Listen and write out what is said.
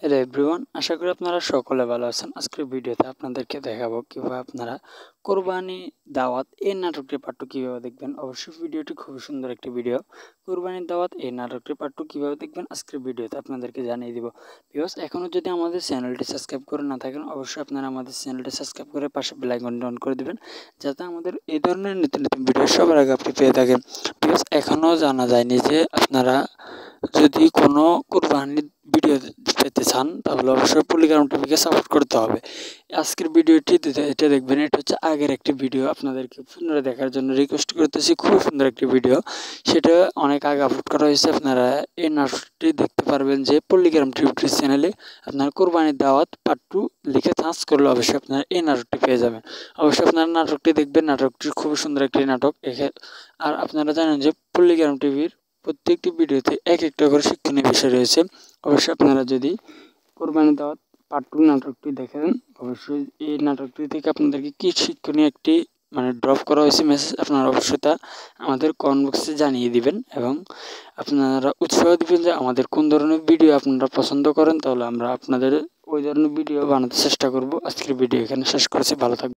Hello everyone, আশা করি আপনারা সকলে ভালো আছেন। আজকের ভিডিওতে আপনাদেরকে দেখাবো কিভাবে আপনারা কোরবানি দাওয়াত এই নাটকটির পার্ট 2 কিভাবে দেখবেন। অবশ্যই ভিডিওটি খুবই সুন্দর একটি ভিডিও। কোরবানির দাওয়াত এই নাটকটির পার্ট 2 কিভাবে দেখবেন আজকের ভিডিওতে আপনাদেরকে জানিয়ে দিব। ভিউয়ার্স, এখনও যদি আমাদের চ্যানেলটি সাবস্ক্রাইব করে না থাকেন, অবশ্যই আপনারা আমাদের চ্যানেলটি সাবস্ক্রাইব করে পাশে বেল আইকনটি অন করে দিবেন, যাতে আমাদের এই ধরনের নতুন নতুন ভিডিও সবার আগে আপনি পেয়ে থাকেন। ভিউয়ার্স, এখনও জানা যায়নি যে আপনারা যদি কোনো কোরবানির ভিডিও পেতে চান তাহলে অবশ্যই পলিগ্রাম টিভিকে সাপোর্ট করতে হবে। আজকের ভিডিওটি এটা দেখবেন, এটা হচ্ছে আগের একটি ভিডিও, আপনাদেরকে পুনরায় দেখার জন্য রিকোয়েস্ট করতেছি। খুব সুন্দর একটি ভিডিও, সেটা অনেক আগে আপলোড করা হয়েছে। আপনারা এই নাটকটি দেখতে পারবেন যে পলিগ্রাম টিভি চ্যানেলে আপনার কোরবানির দাওয়াত পার্ট 2 লিখে সার্চ করলে অবশ্যই আপনারা এই নাটকটি পেয়ে যাবেন। অবশ্যই আপনারা নাটকটি দেখবেন, নাটকটি খুবই সুন্দর একটি নাটক। আর আপনারা জানেন যে পলিগ্রাম টিভির প্রত্যেকটি ভিডিওতে এক একটা করে শিক্ষণীয় বিষয় রয়েছে। অবশ্যই আপনারা যদি কোরবানি দাওয়াত পার্ট 2 নাটকটি দেখেন, অবশ্যই এই নাটকটি থেকে আপনাদেরকে কী শিক্ষণীয় একটি ড্রপ করা হয়েছে মেসেজ, আপনারা অবশ্যই তা আমাদের কমেন্ট বক্সে জানিয়ে দিবেন এবং আপনারা উৎসাহ দিবেন যে আমাদের কোন ধরনের ভিডিও আপনারা পছন্দ করেন, তাহলে আমরা আপনাদের ওই ধরনের ভিডিও বানাতে চেষ্টা করব। আজকের ভিডিও এখানে শেষ করেছি, ভালো থাকবেন।